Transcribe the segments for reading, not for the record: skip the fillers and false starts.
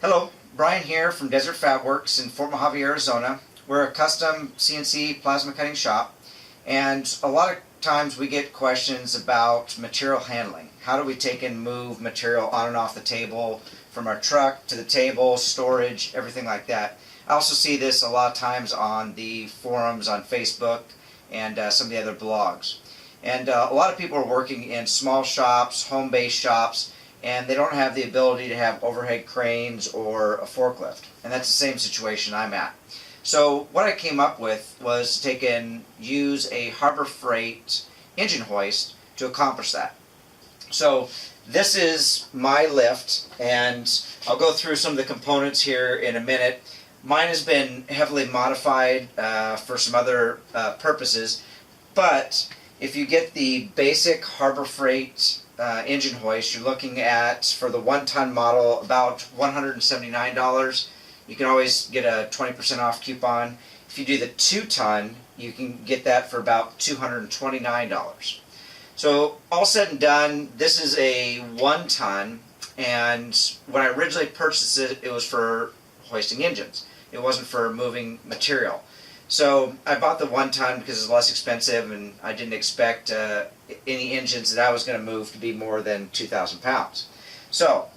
Hello, Brian here from Desert Fab Works in Fort Mojave, Arizona. We're a custom CNC plasma cutting shop, and a lot of times we get questions about material handling. How do we take and move material on and off the table, from our truck to the table, storage, everything like that. I also see this a lot of times on the forums on Facebook and some of the other blogs. And a lot of people are working in small shops, home-based shops, and they don't have the ability to have overhead cranes or a forklift. And that's the same situation I'm at. So what I came up with was to take and use a Harbor Freight engine hoist to accomplish that. So this is my lift, and I'll go through some of the components here in a minute. Mine has been heavily modified for some other purposes, but if you get the basic Harbor Freight engine hoist, you're looking at, for the 1-ton model, about $179. You can always get a 20% off coupon. If you do the 2-ton, you can get that for about $229. So all said and done, this is a 1-ton, and when I originally purchased it, it was for hoisting engines. It wasn't for moving material. So I bought the 1-ton because it's less expensive, and I didn't expect any engines that I was going to move to be more than 2,000 pounds. So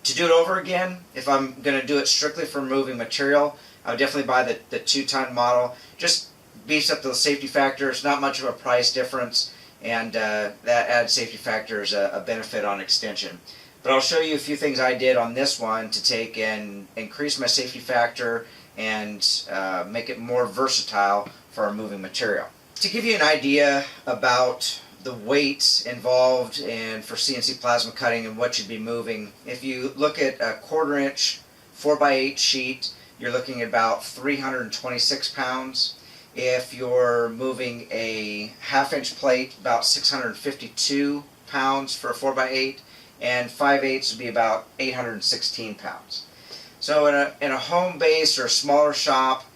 to do it over again, if I'm going to do it strictly for moving material, I would definitely buy the 2-ton model. Just beefs up the safety factors, not much of a price difference, and that added safety factor is a benefit on extension. But I'll show you a few things I did on this one to take and increase my safety factor and make it more versatile for our moving material. To give you an idea about the weights involved and for CNC plasma cutting and what you'd be moving, if you look at a 1/4 inch 4x8 sheet, you're looking at about 326 pounds. If you're moving a 1/2 inch plate, about 652 pounds for a 4x8, and 5/8 would be about 816 pounds. So in a home base or a smaller shop,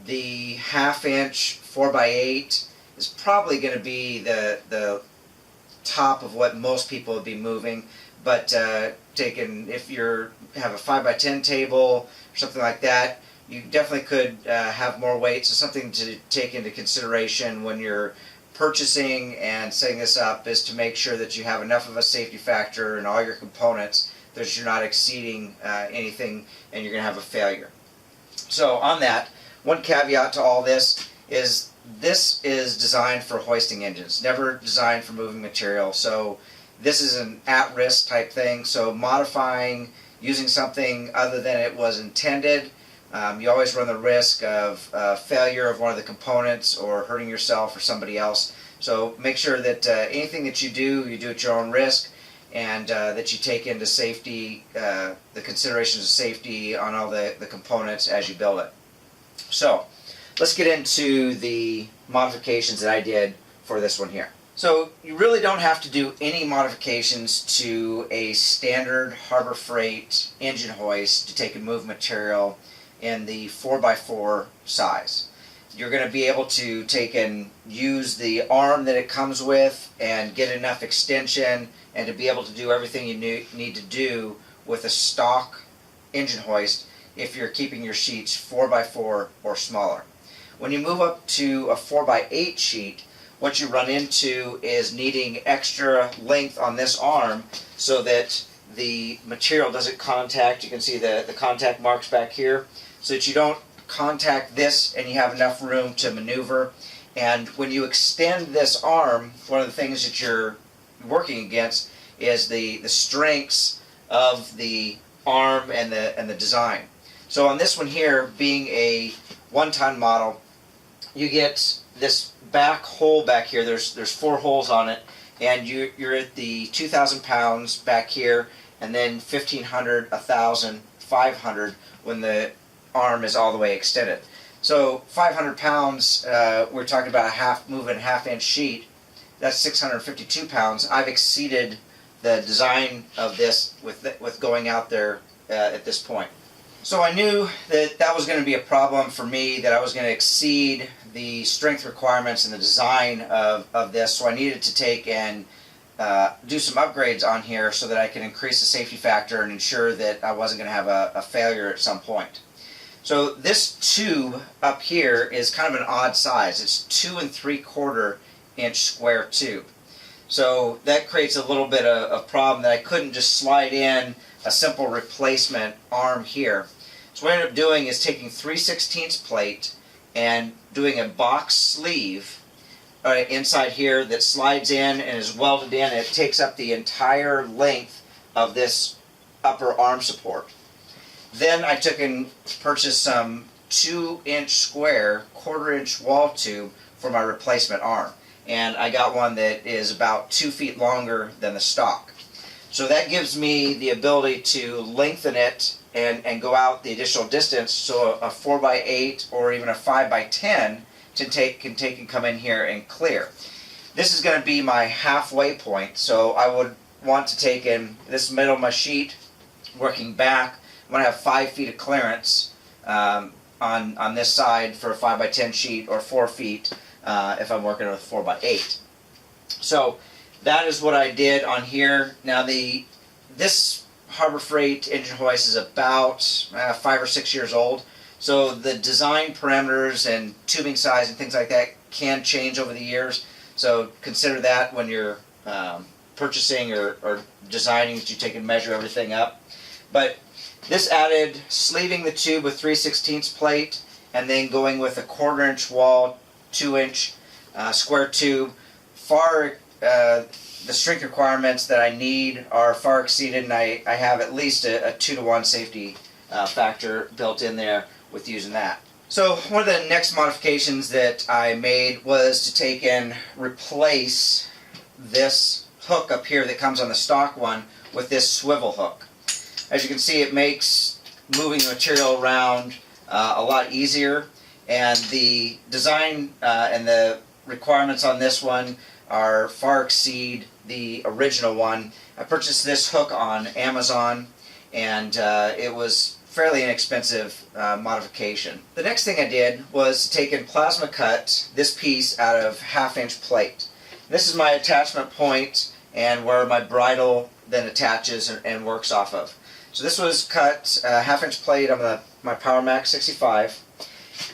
the 1/2 inch 4x8 is probably going to be the top of what most people would be moving. But if you have a 5x10 table or something like that, you definitely could have more weight. So something to take into consideration when you're purchasing and setting this up is to make sure that you have enough of a safety factor in all your components, that you're not exceeding anything and you're going to have a failure. So on that, one caveat to all this is designed for hoisting engines, never designed for moving material. So this is an at-risk type thing. So modifying, using something other than it was intended, you always run the risk of failure of one of the components or hurting yourself or somebody else. So make sure that anything that you do at your own risk, and that you take into safety, the considerations of safety on all the components as you build it. So let's get into the modifications that I did for this one here. So you really don't have to do any modifications to a standard Harbor Freight engine hoist to take and move material in the 4x4 size. You're going to be able to take and use the arm that it comes with and get enough extension and to be able to do everything you need to do with a stock engine hoist if you're keeping your sheets 4x4 or smaller. When you move up to a 4x8 sheet, what you run into is needing extra length on this arm so that the material doesn't contact. You can see the contact marks back here, so that you don't contact this and you have enough room to maneuver. And when you extend this arm, one of the things that you're working against is the strengths of the arm and the design. So on this one here, being a 1-ton model, you get this back hole back here. There's 4 holes on it, and you're at the 2,000 pounds back here, and then 1,500, 1,000, 500 when the arm is all the way extended. So 500 pounds, we're talking about moving a 1/2 inch sheet. That's 652 pounds. I've exceeded the design of this with going out there at this point. So I knew that was going to be a problem for me, that I was going to exceed the strength requirements and the design of this, so I needed to take and do some upgrades on here so that I can increase the safety factor and ensure that I wasn't going to have a failure at some point. So this tube up here is kind of an odd size. It's 2 3/4 inch square tube. So that creates a little bit of a problem that I couldn't just slide in a simple replacement arm here. So what I ended up doing is taking 3/16 plate and doing a box sleeve inside here that slides in and is welded in. It takes up the entire length of this upper arm support. Then I took and purchased some 2-inch square, 1/4-inch wall tube for my replacement arm. And I got one that is about 2 feet longer than the stock. So that gives me the ability to lengthen it and go out the additional distance, so a 4x8 or even a 5x10 can take and come in here and clear. This is going to be my halfway point, so I would want to take in this middle of my sheet, working back. I'm going to have 5 feet of clearance on this side for a 5x10 sheet, or 4 feet if I'm working with 4x8. So that is what I did on here. Now this Harbor Freight engine hoist is about 5 or 6 years old. So the design parameters and tubing size and things like that can change over the years. So consider that when you're purchasing or designing, that you take and measure everything up. But this added sleeving the tube with 3/16 plate and then going with a 1/4-inch wall, 2-inch square tube. The strength requirements that I need are far exceeded, and I have at least a 2-to-1 safety factor built in there with using that. So one of the next modifications that I made was to take and replace this hook up here that comes on the stock one with this swivel hook. As you can see, it makes moving the material around a lot easier, and the design and the requirements on this one are far exceed the original one. I purchased this hook on Amazon, and it was fairly inexpensive modification. The next thing I did was to take and plasma cut this piece out of 1/2-inch plate. This is my attachment point and where my bridle then attaches and works off of. So this was cut 1/2-inch plate on my Power Max 65.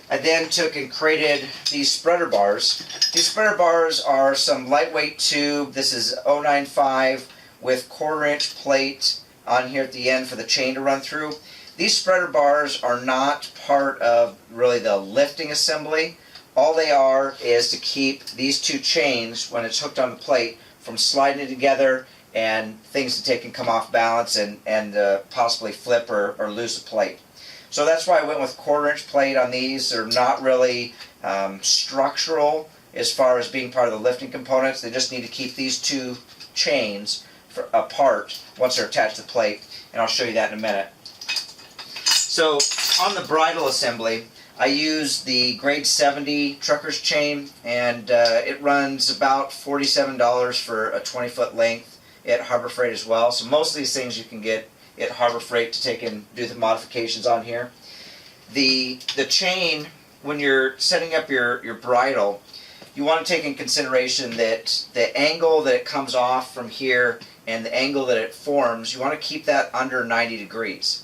I then took and created these spreader bars. These spreader bars are some lightweight tube. This is 095 with 1/4-inch plate on here at the end for the chain to run through. These spreader bars are not part of really the lifting assembly. All they are is to keep these two chains, when it's hooked on the plate, from sliding together and things to take and come off balance and possibly flip or lose the plate. So that's why I went with 1/4-inch plate on these. They're not really structural as far as being part of the lifting components. They just need to keep these two chains apart once they're attached to the plate, and I'll show you that in a minute. So on the bridle assembly, I use the grade 70 trucker's chain, and it runs about $47 for a 20-foot length at Harbor Freight as well. So most of these things you can get at Harbor Freight to take and do the modifications on here. The chain, when you're setting up your bridle, you want to take in consideration that the angle that it comes off from here and the angle that it forms, you want to keep that under 90 degrees.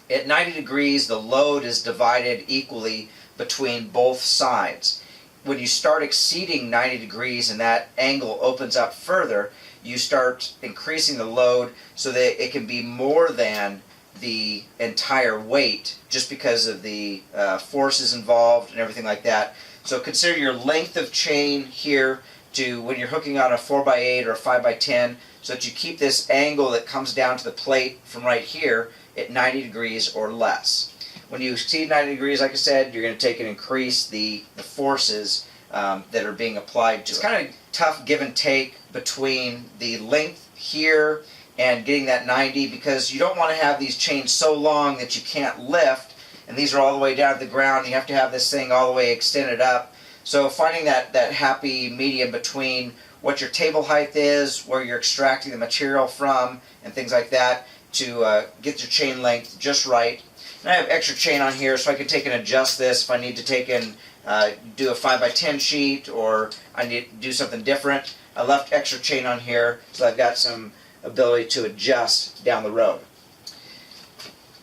At 90 degrees, the load is divided equally between both sides. When you start exceeding 90 degrees and that angle opens up further, you start increasing the load so that it can be more than the entire weight, just because of the forces involved and everything like that. So consider your length of chain here to when you're hooking on a 4x8 or a 5x10, so that you keep this angle that comes down to the plate from right here at 90 degrees or less. When you exceed 90 degrees, like I said, you're going to take and increase the forces that are being applied to it. It's kind of tough give and take between the length here and getting that 90, because you don't want to have these chains so long that you can't lift, and these are all the way down to the ground. You have to have this thing all the way extended up. So finding that happy medium between what your table height is, where you're extracting the material from, and things like that, to get your chain length just right. And I have extra chain on here, so I can take and adjust this if I need to take and do a 5x10 sheet, or I need to do something different. I left extra chain on here so I've got some ability to adjust down the road.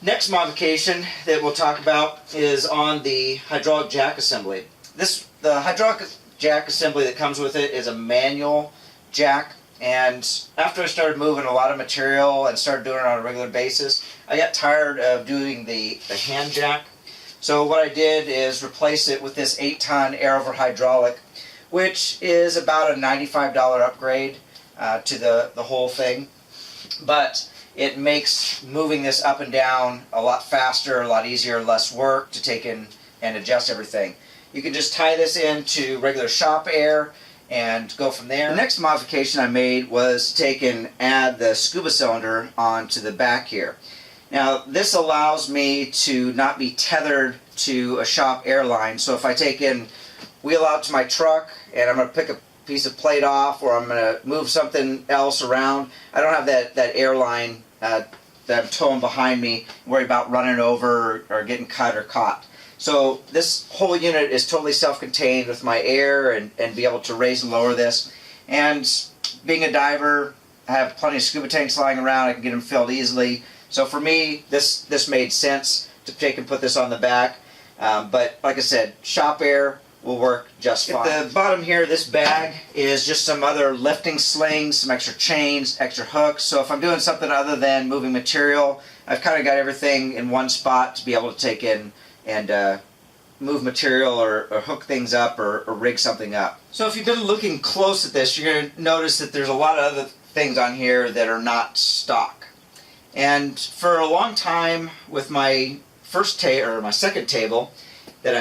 Next modification that we'll talk about is on the hydraulic jack assembly. The hydraulic jack assembly that comes with it is a manual jack, and after I started moving a lot of material and started doing it on a regular basis, I got tired of doing the hand jack. So what I did is replace it with this 8-ton air over hydraulic, which is about a $95 upgrade to the whole thing. But it makes moving this up and down a lot faster, a lot easier, less work to take in and adjust everything. You can just tie this into regular shop air and go from there. The next modification I made was to take and add the Scuba cylinder onto the back here. Now this allows me to not be tethered to a shop airline, so if I take in wheel out to my truck and I'm going to pick a piece of plate off or I'm going to move something else around, I don't have that airline that I'm towing behind me, worry about running over or getting cut or caught. So this whole unit is totally self-contained with my air and be able to raise and lower this. And being a diver, I have plenty of scuba tanks lying around, I can get them filled easily. So for me, this made sense to take and put this on the back. But like I said, shop air will work just fine. At the bottom here, this bag is just some other lifting slings, some extra chains, extra hooks. So if I'm doing something other than moving material, I've kind of got everything in one spot to be able to take in and move material or hook things up or rig something up. So if you've been looking close at this, you're going to notice that there's a lot of other things on here that are not stock. And for a long time with my my second table that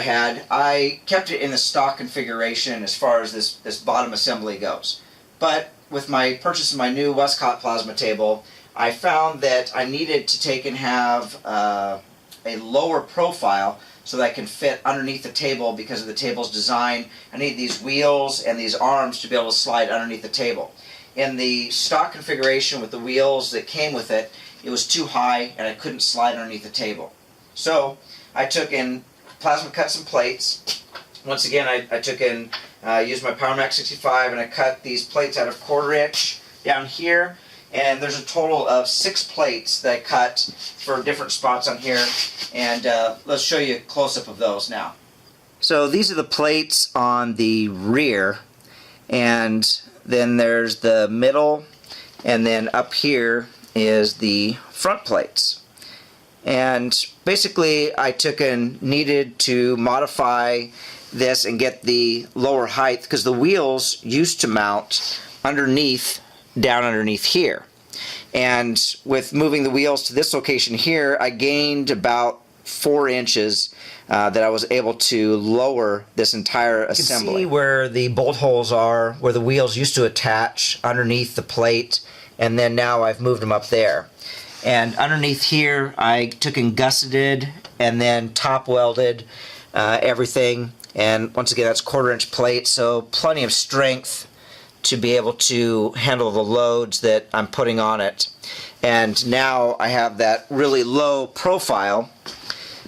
I kept it in the stock configuration as far as this bottom assembly goes. But with my purchase of my new Westcott plasma table, I found that I needed to take and have a lower profile so that I can fit underneath the table because of the table's design. I need these wheels and these arms to be able to slide underneath the table. In the stock configuration with the wheels that came with it, it was too high and I couldn't slide underneath the table. So I took in plasma cut some plates. Once again, I took in, used my PowerMax 65 and I cut these plates out of 1/4 inch down here. And there's a total of 6 plates that I cut for different spots on here. And let's show you a close-up of those now. So these are the plates on the rear. And then there's the middle. And then up here is the front plates. And basically I took and needed to modify this and get the lower height because the wheels used to mount down underneath here. And with moving the wheels to this location here, I gained about 4 inches that I was able to lower this entire assembly. You can see where the bolt holes are, where the wheels used to attach underneath the plate, and then now I've moved them up there. And underneath here, I took and gusseted and then top welded everything. And once again, that's 1/4 inch plate, so plenty of strength to be able to handle the loads that I'm putting on it. And now I have that really low profile,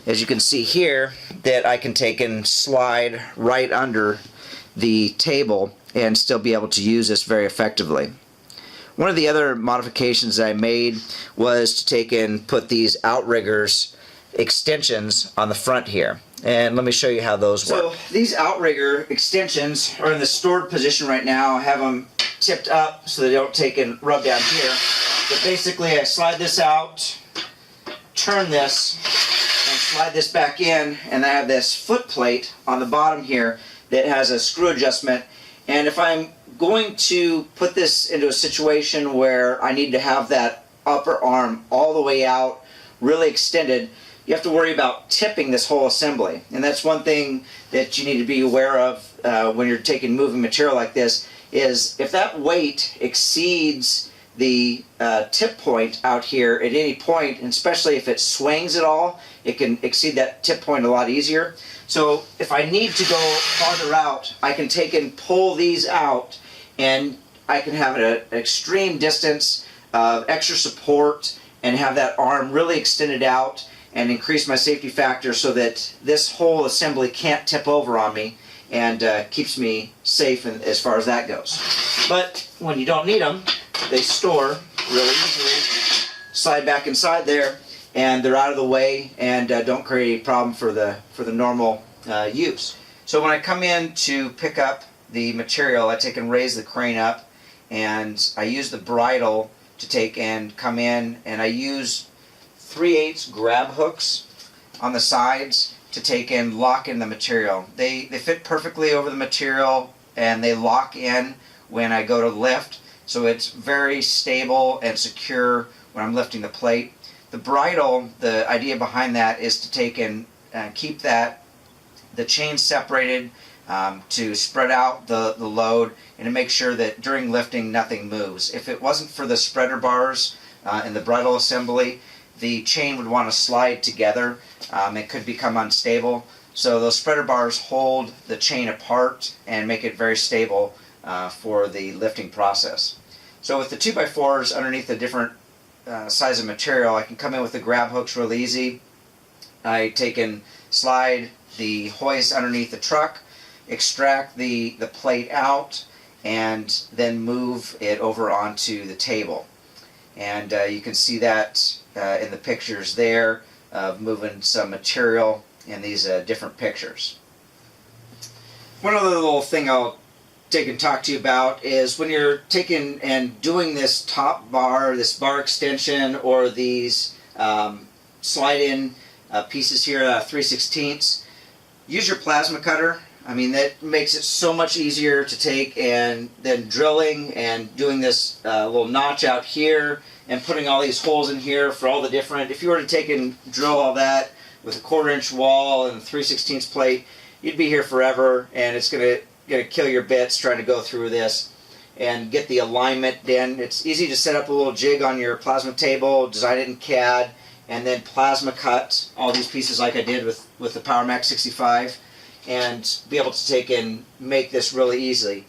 as you can see here, that I can take and slide right under the table and still be able to use this very effectively. One of the other modifications that I made was to take and put these outriggers extensions on the front here. And let me show you how those work. So these outrigger extensions are in the stored position right now. I have them tipped up so they don't take and rub down here. But basically I slide this out, turn this, and slide this back in, and I have this foot plate on the bottom here that has a screw adjustment. And if I'm going to put this into a situation where I need to have that upper arm all the way out, really extended, you have to worry about tipping this whole assembly. And that's one thing that you need to be aware of when you're moving material like this, is if that weight exceeds the tip point out here at any point, and especially if it swings at all, it can exceed that tip point a lot easier. So if I need to go farther out, I can take and pull these out, and I can have an extreme distance of extra support and have that arm really extended out and increase my safety factor so that this whole assembly can't tip over on me. and keeps me safe as far as that goes. But when you don't need them, they store really easily, slide back inside there, and they're out of the way and don't create a problem for the normal use. So when I come in to pick up the material, I take and raise the crane up, and I use the bridle to take and come in, and I use 3/8 grab hooks on the sides to take and lock in the material. They fit perfectly over the material, and they lock in when I go to lift, so it's very stable and secure when I'm lifting the plate. The bridle, the idea behind that is to take and keep the chain separated, to spread out the load and to make sure that during lifting nothing moves. If it wasn't for the spreader bars and the bridle assembly, the chain would want to slide together. It could become unstable. So those spreader bars hold the chain apart and make it very stable for the lifting process. So with the 2x4s underneath the different size of material, I can come in with the grab hooks real easy. I take and slide the hoist underneath the truck, extract the plate out, and then move it over onto the table. And you can see that in the pictures there of moving some material in these different pictures. One other little thing I'll take and talk to you about is when you're taking and doing this top bar, this bar extension, or these slide-in pieces here, 3/16, use your plasma cutter. I mean, that makes it so much easier to take and then drilling and doing this little notch out here and putting all these holes in here for all the different. If you were to take and drill all that with a 1/4-inch wall and a 3/16 plate, you'd be here forever, and it's gonna kill your bits trying to go through this and get the alignment in. It's easy to set up a little jig on your plasma table, design it in CAD, and then plasma cut all these pieces like I did with the PowerMax 65, and be able to take and make this really easily.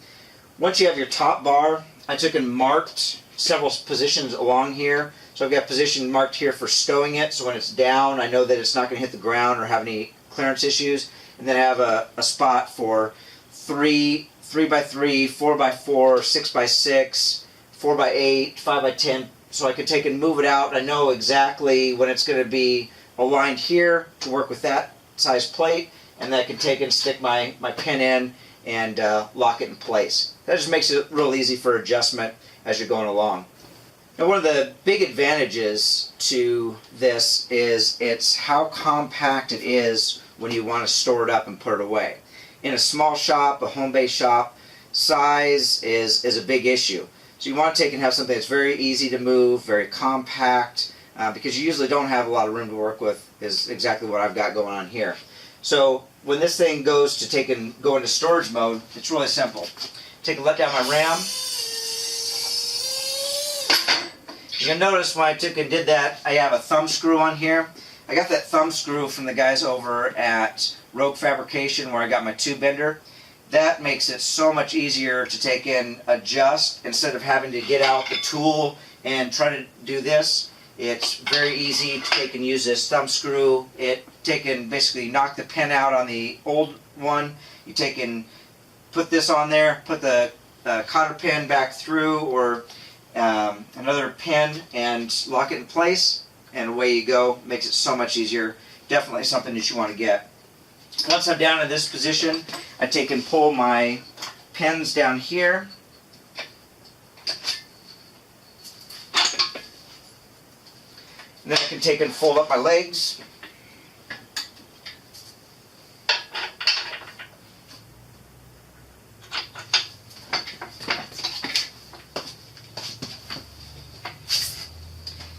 Once you have your top bar, I took and marked several positions along here. So I've got position marked here for stowing it, so when it's down I know that it's not going to hit the ground or have any clearance issues. And then I have a spot for 3x3, 4x4, 6x6, 4x8, 5x10, so I could take and move it out. I know exactly when it's going to be aligned here to work with that size plate, and then I can take and stick my pin in and lock it in place. That just makes it real easy for adjustment as you're going along. Now, one of the big advantages to this is it's how compact it is when you want to store it up and put it away. In a small shop, a home-based shop, size is a big issue. So you want to take and have something that's very easy to move, very compact, because you usually don't have a lot of room to work with, is exactly what I've got going on here. So when this thing goes to take and go into storage mode, it's really simple. Take a let down my ram. You'll notice when I took and did that, I have a thumb screw on here. I got that thumb screw from the guys over at Rogue Fabrication where I got my tube bender. That makes it so much easier to take and adjust instead of having to get out the tool and try to do this. It's very easy to take and use this thumb screw. Take and basically knock the pin out on the old one. You take and put this on there, put the cotter pin back through, or another pin, and lock it in place, and away you go. Makes it so much easier. Definitely something that you want to get. Once I'm down in this position, I take and pull my pins down here. And then I can take and fold up my legs.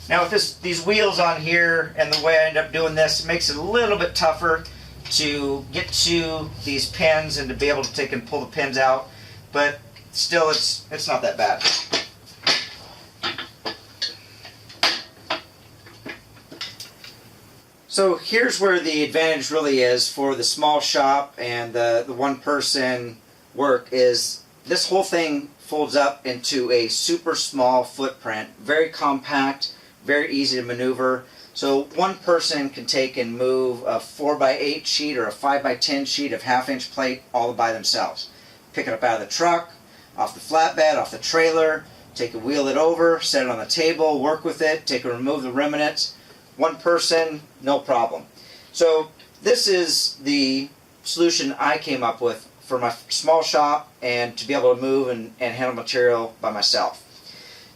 Now with these wheels on here and the way I end up doing this, it makes it a little bit tougher to get to these pins and to be able to take and pull the pins out, but still it's not that bad. So here's where the advantage really is for the small shop and the one-person work is this whole thing folds up into a super small footprint, very compact, very easy to maneuver. So one person can take and move a 4x8 sheet or a 5x10 sheet of half-inch plate all by themselves. Pick it up out of the truck, off the flatbed, off the trailer, take and wheel it over, set it on the table, work with it, take and remove the remnants. One person, no problem. So this is the solution I came up with for my small shop and to be able to move and handle material by myself.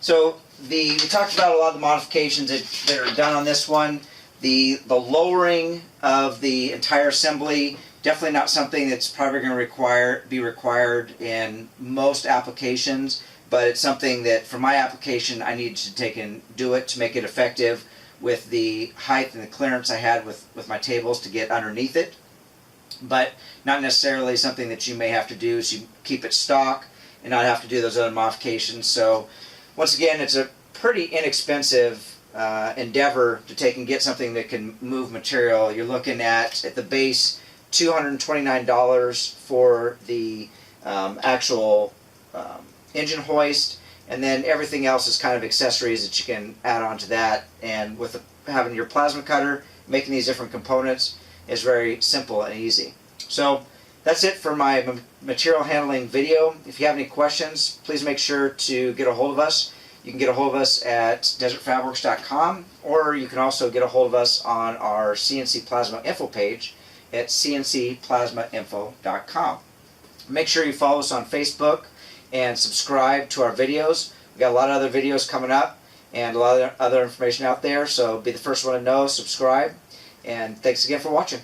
So we talked about a lot of the modifications that are done on this one. The lowering of the entire assembly, definitely not something that's probably going to be required in most applications, but it's something that for my application I needed to take and do it to make it effective with the height and the clearance I had with my tables to get underneath it. But not necessarily something that you may have to do, so you keep it stock and not have to do those other modifications. So once again, it's a pretty inexpensive endeavor to take and get something that can move material. You're looking at the base $229 for the actual engine hoist, and then everything else is kind of accessories that you can add on to that. And with having your plasma cutter, making these different components is very simple and easy. So that's it for my material handling video. If you have any questions, please make sure to get a hold of us. You can get a hold of us at desertfabworks.com, or you can also get a hold of us on our CNC Plasma info page at cncplasmainfo.com. Make sure you follow us on Facebook and subscribe to our videos. We've got a lot of other videos coming up and a lot of other information out there, so be the first one to know, subscribe, and thanks again for watching.